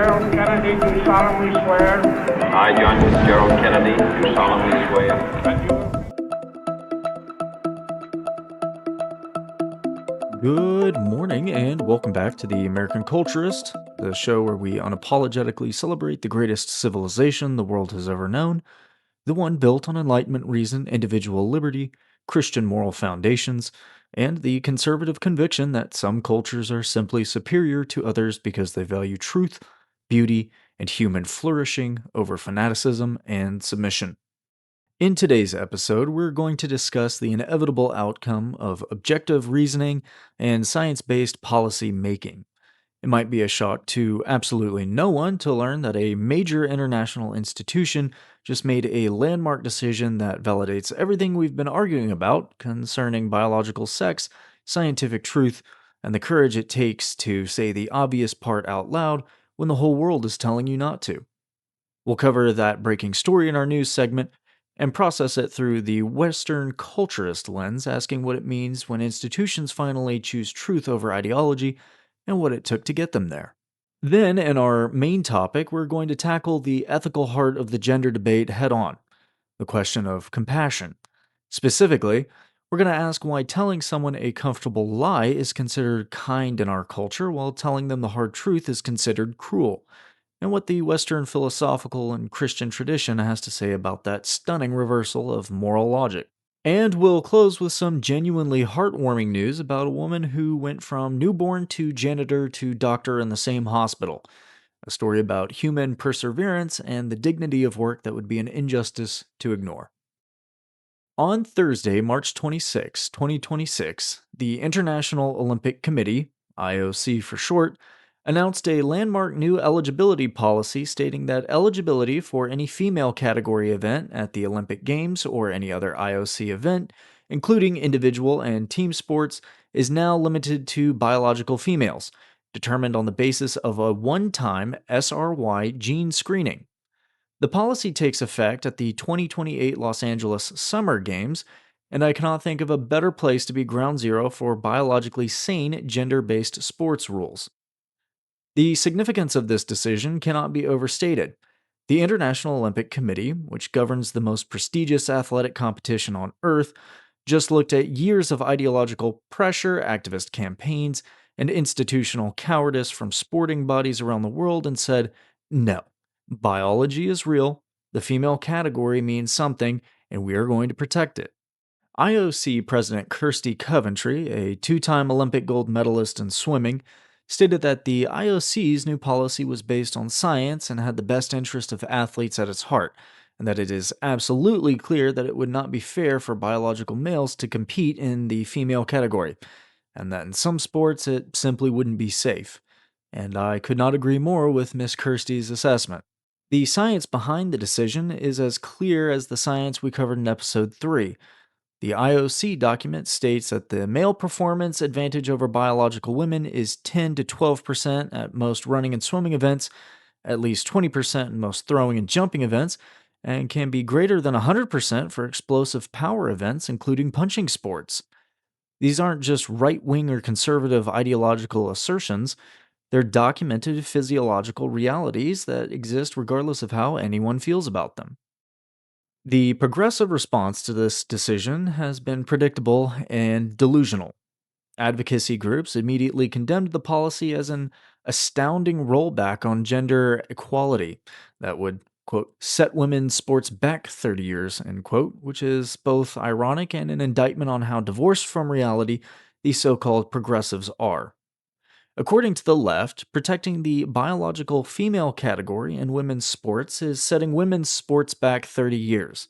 Gerald Kennedy, do solemnly swear I, John Gerald Kennedy, do solemnly swear that you Good morning, and welcome back to the American Culturist, the show where we unapologetically celebrate the greatest civilization the world has ever known, the one built on Enlightenment reason, individual liberty, Christian moral foundations, and the conservative conviction that some cultures are simply superior to others because they value truth, beauty, and human flourishing over fanaticism and submission. In today's episode, we're going to discuss the inevitable outcome of objective reasoning and science based policy making. It might be a shock to absolutely no one to learn that a major international institution just made a landmark decision that validates everything we've been arguing about concerning biological sex, scientific truth, and the courage it takes to say the obvious part out loud when the whole world is telling you not to. We'll cover that breaking story in our news segment and process it through the Western culturist lens, asking what it means when institutions finally choose truth over ideology and what it took to get them there. Then, in our main topic, we're going to tackle the ethical heart of the gender debate head on, the question of compassion. Specifically, we're going to ask why telling someone a comfortable lie is considered kind in our culture while telling them the hard truth is considered cruel, and what the Western philosophical and Christian tradition has to say about that stunning reversal of moral logic. And we'll close with some genuinely heartwarming news about a woman who went from newborn to janitor to doctor in the same hospital. A story about human perseverance and the dignity of work that would be an injustice to ignore. On Thursday, March 26, 2026, the International Olympic Committee, IOC for short, announced a landmark new eligibility policy stating that eligibility for any female category event at the Olympic Games or any other IOC event, including individual and team sports, is now limited to biological females, determined on the basis of a one-time SRY gene screening. The policy takes effect at the 2028 Los Angeles Summer Games, and I cannot think of a better place to be ground zero for biologically sane gender-based sports rules. The significance of this decision cannot be overstated. The International Olympic Committee, which governs the most prestigious athletic competition on Earth, just looked at years of ideological pressure, activist campaigns, and institutional cowardice from sporting bodies around the world and said, no, biology is real, the female category means something, and we are going to protect it. IOC President Kirsty Coventry, a two-time Olympic gold medalist in swimming, stated that the IOC's new policy was based on science and had the best interest of athletes at its heart, and that it is absolutely clear that it would not be fair for biological males to compete in the female category, and that in some sports it simply wouldn't be safe. And I could not agree more with Miss Kirsty's assessment. The science behind the decision is as clear as the science we covered in episode 3. The IOC document states that the male performance advantage over biological women is 10 to 12% at most running and swimming events, at least 20% in most throwing and jumping events, and can be greater than 100% for explosive power events, including punching sports. These aren't just right-wing or conservative ideological assertions, they're documented physiological realities that exist regardless of how anyone feels about them. The progressive response to this decision has been predictable and delusional. Advocacy groups immediately condemned the policy as an astounding rollback on gender equality that would, quote, set women's sports back 30 years, end quote, which is both ironic and an indictment on how divorced from reality these so-called progressives are. According to the left, protecting the biological female category in women's sports is setting women's sports back 30 years.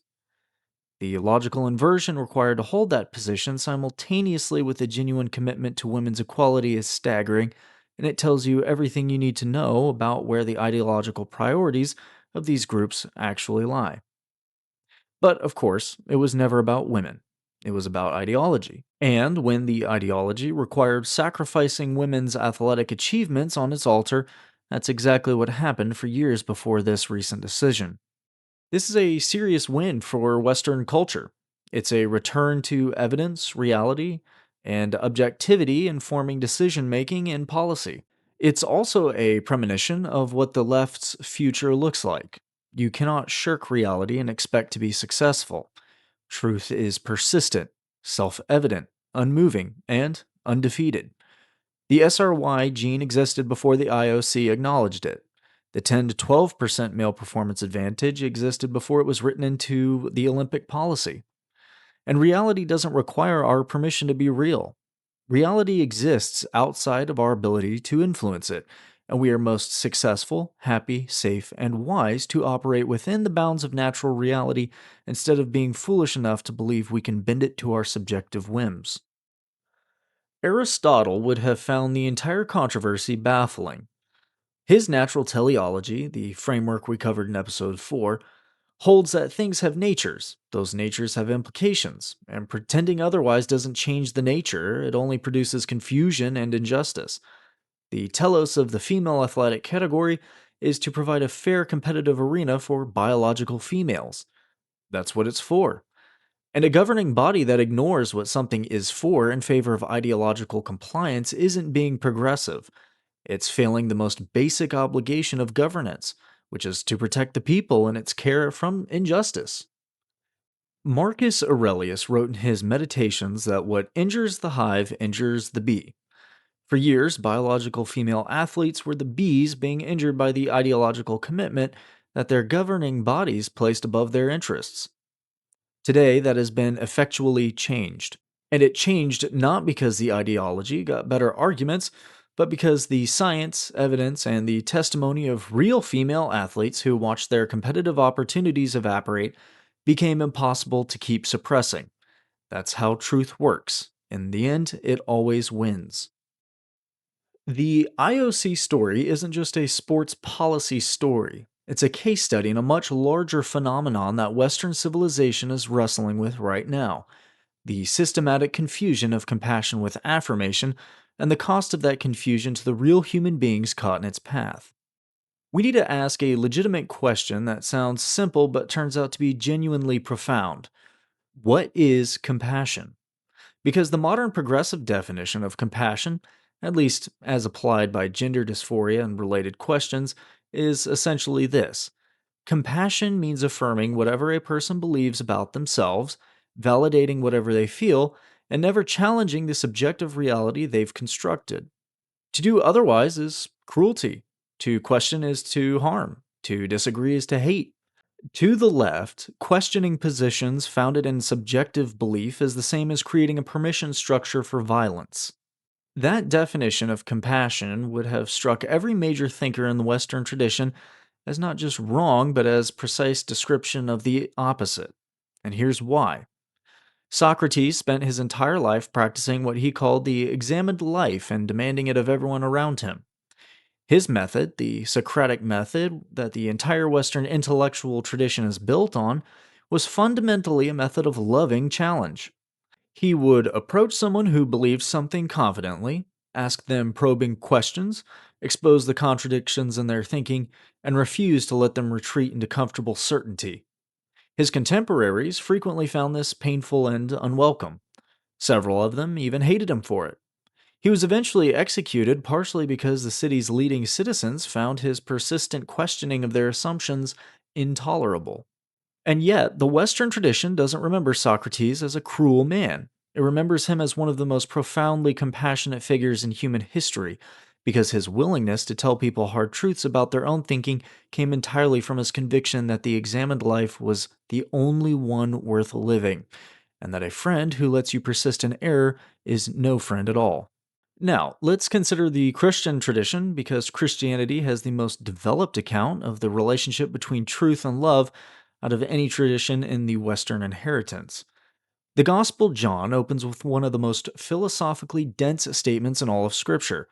The logical inversion required to hold that position simultaneously with a genuine commitment to women's equality is staggering, and it tells you everything you need to know about where the ideological priorities of these groups actually lie. But, of course, it was never about women. It was about ideology. And when the ideology required sacrificing women's athletic achievements on its altar, that's exactly what happened for years before this recent decision. This is a serious win for Western culture. It's a return to evidence, reality, and objectivity informing decision making and policy. It's also a premonition of what the left's future looks like. You cannot shirk reality and expect to be successful. Truth is persistent, self evident, unmoving, and undefeated. The SRY gene existed before the IOC acknowledged it. The 10 to 12% male performance advantage existed before it was written into the Olympic policy. And reality doesn't require our permission to be real. Reality exists outside of our ability to influence it, and we are most successful, happy, safe, and wise to operate within the bounds of natural reality instead of being foolish enough to believe we can bend it to our subjective whims. Aristotle would have found the entire controversy baffling. His natural teleology, the framework we covered in episode 4, holds that things have natures, those natures have implications, and pretending otherwise doesn't change the nature, it only produces confusion and injustice. The telos of the female athletic category is to provide a fair competitive arena for biological females. That's what it's for. And a governing body that ignores what something is for in favor of ideological compliance isn't being progressive. It's failing the most basic obligation of governance, which is to protect the people and its care from injustice. Marcus Aurelius wrote in his Meditations that what injures the hive injures the bee. For years, biological female athletes were the bees being injured by the ideological commitment that their governing bodies placed above their interests. Today, that has been effectually changed. And it changed not because the ideology got better arguments, but because the science, evidence, and the testimony of real female athletes who watched their competitive opportunities evaporate became impossible to keep suppressing. That's how truth works. In the end, it always wins. The IOC story isn't just a sports policy story. It's a case study in a much larger phenomenon that Western civilization is wrestling with right now: the systematic confusion of compassion with affirmation, and the cost of that confusion to the real human beings caught in its path. We need to ask a legitimate question that sounds simple but turns out to be genuinely profound. What is compassion? Because the modern progressive definition of compassion, at least as applied by gender dysphoria and related questions, is essentially this: compassion means affirming whatever a person believes about themselves, validating whatever they feel, and never challenging the subjective reality they've constructed. To do otherwise is cruelty. To question is to harm. To disagree is to hate. To the left, questioning positions founded in subjective belief is the same as creating a permission structure for violence. That definition of compassion would have struck every major thinker in the Western tradition as not just wrong, but as precise description of the opposite. And here's why. Socrates spent his entire life practicing what he called the examined life and demanding it of everyone around him. His method, the Socratic method that the entire Western intellectual tradition is built on, was fundamentally a method of loving challenge. He would approach someone who believed something confidently, ask them probing questions, expose the contradictions in their thinking, and refuse to let them retreat into comfortable certainty. His contemporaries frequently found this painful and unwelcome. Several of them even hated him for it. He was eventually executed partially because the city's leading citizens found his persistent questioning of their assumptions intolerable. And yet, the Western tradition doesn't remember Socrates as a cruel man. It remembers him as one of the most profoundly compassionate figures in human history, because his willingness to tell people hard truths about their own thinking came entirely from his conviction that the examined life was the only one worth living, and that a friend who lets you persist in error is no friend at all. Now, let's consider the Christian tradition because Christianity has the most developed account of the relationship between truth and love out of any tradition in the Western inheritance. The Gospel John opens with one of the most philosophically dense statements in all of Scripture.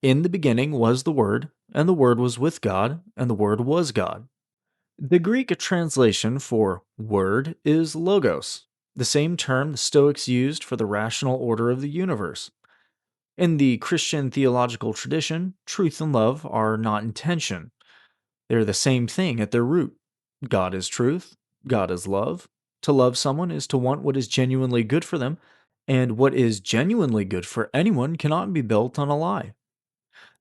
In the beginning was the Word, and the Word was with God, and the Word was God. The Greek translation for word is logos, the same term the Stoics used for the rational order of the universe. In the Christian theological tradition, truth and love are not in tension. They're the same thing at their root. God is truth, God is love. To love someone is to want what is genuinely good for them, and what is genuinely good for anyone cannot be built on a lie.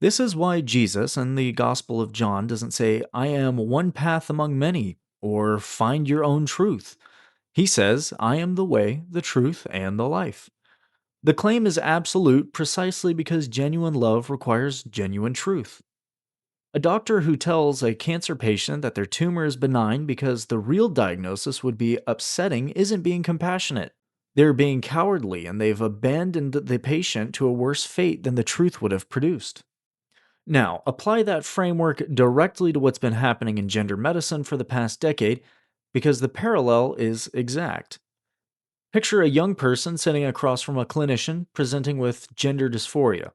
This is why Jesus in the Gospel of John doesn't say, I am one path among many, or find your own truth. He says, I am the way, the truth, and the life. The claim is absolute precisely because genuine love requires genuine truth. A doctor who tells a cancer patient that their tumor is benign because the real diagnosis would be upsetting isn't being compassionate. They're being cowardly and they've abandoned the patient to a worse fate than the truth would have produced. Now, apply that framework directly to what's been happening in gender medicine for the past decade because the parallel is exact. Picture a young person sitting across from a clinician presenting with gender dysphoria.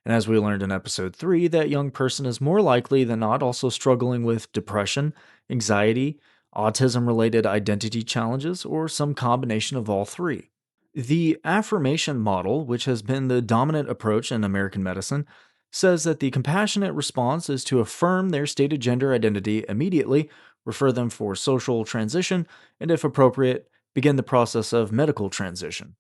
And as we learned in episode 3, that young person is more likely than not also struggling with depression, anxiety, autism related identity challenges, or some combination of all three. The affirmation model, which has been the dominant approach in American medicine, says that the compassionate response is to affirm their stated gender identity immediately, refer them for social transition, and if appropriate, begin the process of medical transition.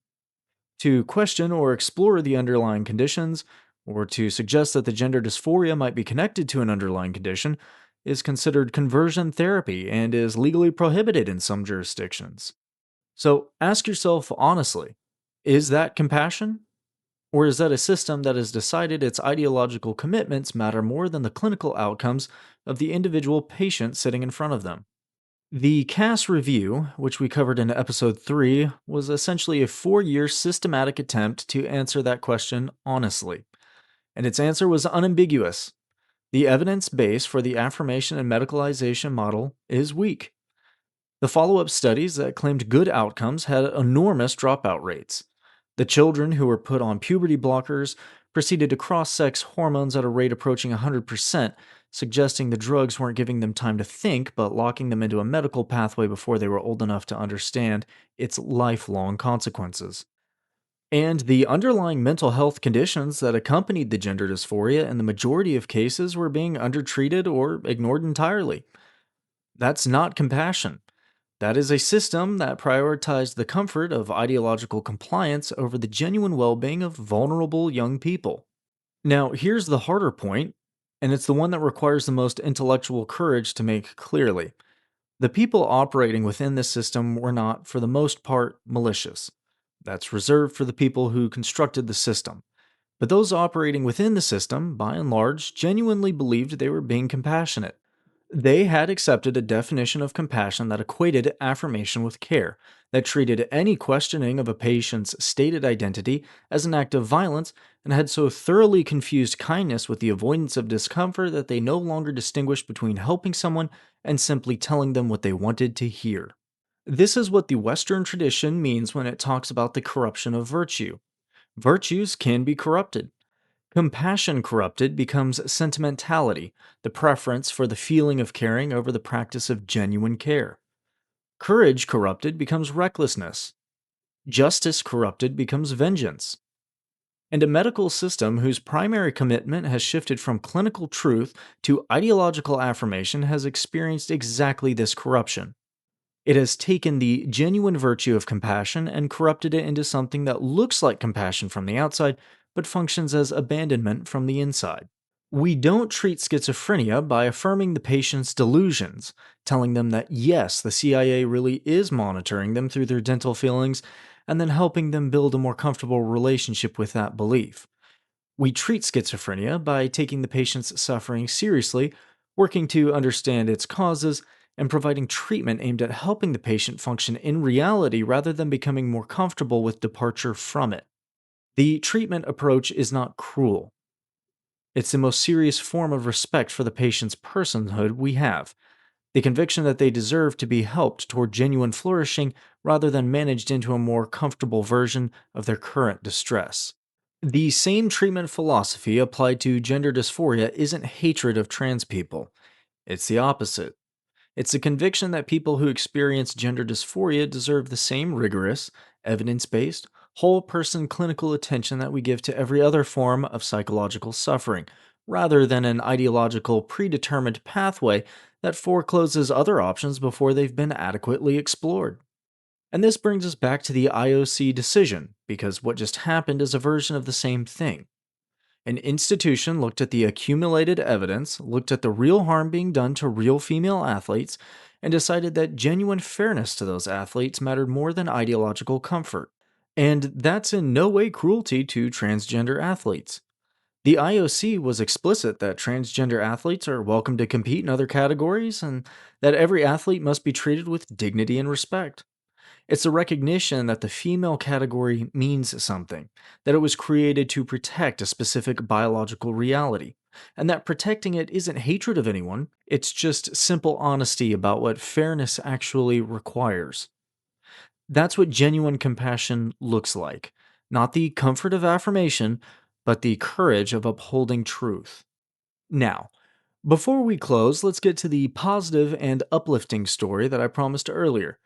To question or explore the underlying conditions, or to suggest that the gender dysphoria might be connected to an underlying condition, is considered conversion therapy and is legally prohibited in some jurisdictions. So ask yourself honestly, is that compassion? Or is that a system that has decided its ideological commitments matter more than the clinical outcomes of the individual patient sitting in front of them? The CAS review, which we covered in episode 3, was essentially a 4-year systematic attempt to answer that question honestly. And its answer was unambiguous. The evidence base for the affirmation and medicalization model is weak. The follow up studies that claimed good outcomes had enormous dropout rates. The children who were put on puberty blockers proceeded to cross sex hormones at a rate approaching 100%, suggesting the drugs weren't giving them time to think but locking them into a medical pathway before they were old enough to understand its lifelong consequences. And the underlying mental health conditions that accompanied the gender dysphoria in the majority of cases were being undertreated or ignored entirely. That's not compassion. That is a system that prioritized the comfort of ideological compliance over the genuine well being of vulnerable young people. Now, here's the harder point, and it's the one that requires the most intellectual courage to make clearly. The people operating within this system were not, for the most part, malicious. That's reserved for the people who constructed the system. But those operating within the system, by and large, genuinely believed they were being compassionate. They had accepted a definition of compassion that equated affirmation with care, that treated any questioning of a patient's stated identity as an act of violence, and had so thoroughly confused kindness with the avoidance of discomfort that they no longer distinguished between helping someone and simply telling them what they wanted to hear. This is what the Western tradition means when it talks about the corruption of virtue. Virtues can be corrupted. Compassion corrupted becomes sentimentality, the preference for the feeling of caring over the practice of genuine care. Courage corrupted becomes recklessness. Justice corrupted becomes vengeance. And a medical system whose primary commitment has shifted from clinical truth to ideological affirmation has experienced exactly this corruption. It has taken the genuine virtue of compassion and corrupted it into something that looks like compassion from the outside, but functions as abandonment from the inside. We don't treat schizophrenia by affirming the patient's delusions, telling them that yes, the CIA really is monitoring them through their dental fillings, and then helping them build a more comfortable relationship with that belief. We treat schizophrenia by taking the patient's suffering seriously, working to understand its causes, and providing treatment aimed at helping the patient function in reality rather than becoming more comfortable with departure from it. The treatment approach is not cruel. It's the most serious form of respect for the patient's personhood we have, the conviction that they deserve to be helped toward genuine flourishing rather than managed into a more comfortable version of their current distress. The same treatment philosophy applied to gender dysphoria isn't hatred of trans people. It's the opposite. It's the conviction that people who experience gender dysphoria deserve the same rigorous, evidence based, whole person clinical attention that we give to every other form of psychological suffering, rather than an ideological predetermined pathway that forecloses other options before they've been adequately explored. And this brings us back to the IOC decision, because what just happened is a version of the same thing. An institution looked at the accumulated evidence, looked at the real harm being done to real female athletes, and decided that genuine fairness to those athletes mattered more than ideological comfort. And that's in no way cruelty to transgender athletes. The IOC was explicit that transgender athletes are welcome to compete in other categories and that every athlete must be treated with dignity and respect. It's a recognition that the female category means something, that it was created to protect a specific biological reality, and that protecting it isn't hatred of anyone, it's just simple honesty about what fairness actually requires. That's what genuine compassion looks like. Not the comfort of affirmation, but the courage of upholding truth. Now, before we close, let's get to the positive and uplifting story that I promised earlier.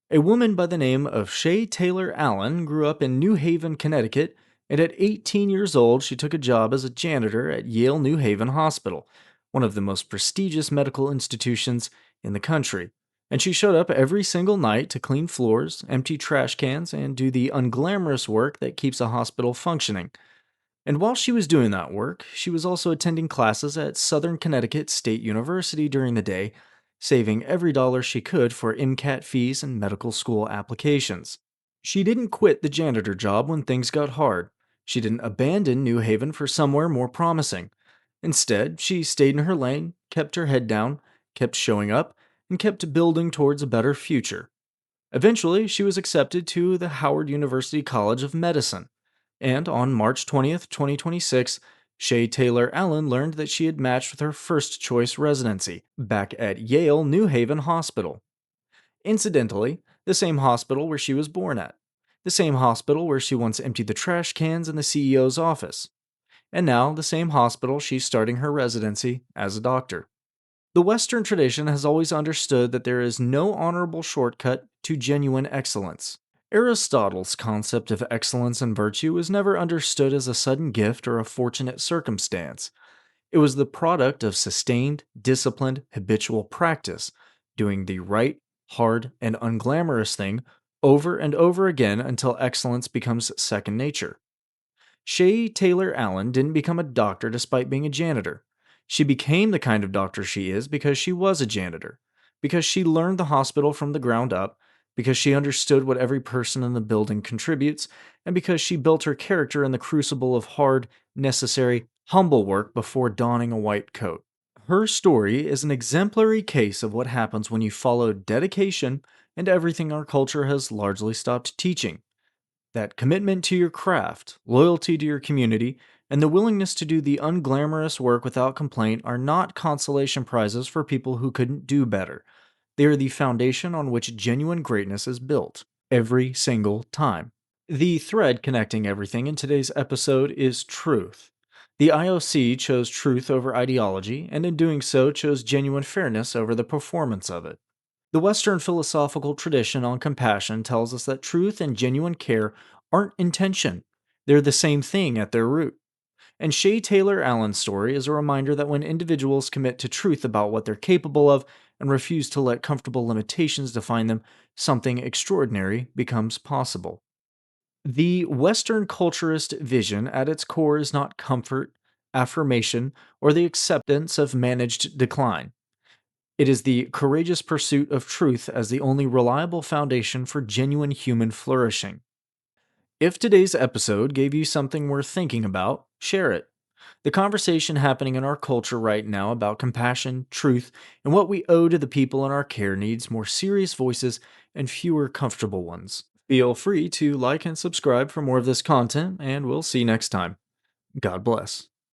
A woman by the name of Shay Taylor Allen grew up in New Haven, Connecticut, and at 18 years old, she took a job as a janitor at Yale New Haven Hospital, one of the most prestigious medical institutions in the country. And she showed up every single night to clean floors, empty trash cans, and do the unglamorous work that keeps a hospital functioning. And while she was doing that work, she was also attending classes at Southern Connecticut State University during the day, saving every dollar she could for MCAT fees and medical school applications. She didn't quit the janitor job when things got hard. She didn't abandon New Haven for somewhere more promising. Instead, she stayed in her lane, kept her head down, kept showing up, and kept building towards a better future. Eventually, she was accepted to the Howard University College of Medicine. And on March 20th, 2026, Shay Taylor Allen learned that she had matched with her first choice residency back at Yale New Haven Hospital. Incidentally, the same hospital where she was born at. The same hospital where she once emptied the trash cans in the CEO's office. And now, the same hospital she's starting her residency as a doctor. The Western tradition has always understood that there is no honorable shortcut to genuine excellence. Aristotle's concept of excellence and virtue was never understood as a sudden gift or a fortunate circumstance. It was the product of sustained, disciplined, habitual practice, doing the right, hard, and unglamorous thing over and over again until excellence becomes second nature. Shay Taylor Allen didn't become a doctor despite being a janitor. She became the kind of doctor she is because she was a janitor, because she learned the hospital from the ground up, because she understood what every person in the building contributes, and because she built her character in the crucible of hard, necessary, humble work before donning a white coat. Her story is an exemplary case of what happens when you follow dedication and everything our culture has largely stopped teaching: that commitment to your craft, loyalty to your community, and the willingness to do the unglamorous work without complaint are not consolation prizes for people who couldn't do better. They are the foundation on which genuine greatness is built, every single time. The thread connecting everything in today's episode is truth. The IOC chose truth over ideology, and in doing so, chose genuine fairness over the performance of it. The Western philosophical tradition on compassion tells us that truth and genuine care aren't intention, they're the same thing at their root. And Shay Taylor Allen's story is a reminder that when individuals commit to truth about what they're capable of and refuse to let comfortable limitations define them, something extraordinary becomes possible. The Western culturist vision at its core is not comfort, affirmation, or the acceptance of managed decline. It is the courageous pursuit of truth as the only reliable foundation for genuine human flourishing. If today's episode gave you something worth thinking about, share it. The conversation happening in our culture right now about compassion, truth, and what we owe to the people in our care needs more serious voices and fewer comfortable ones. Feel free to like and subscribe for more of this content, and we'll see you next time. God bless.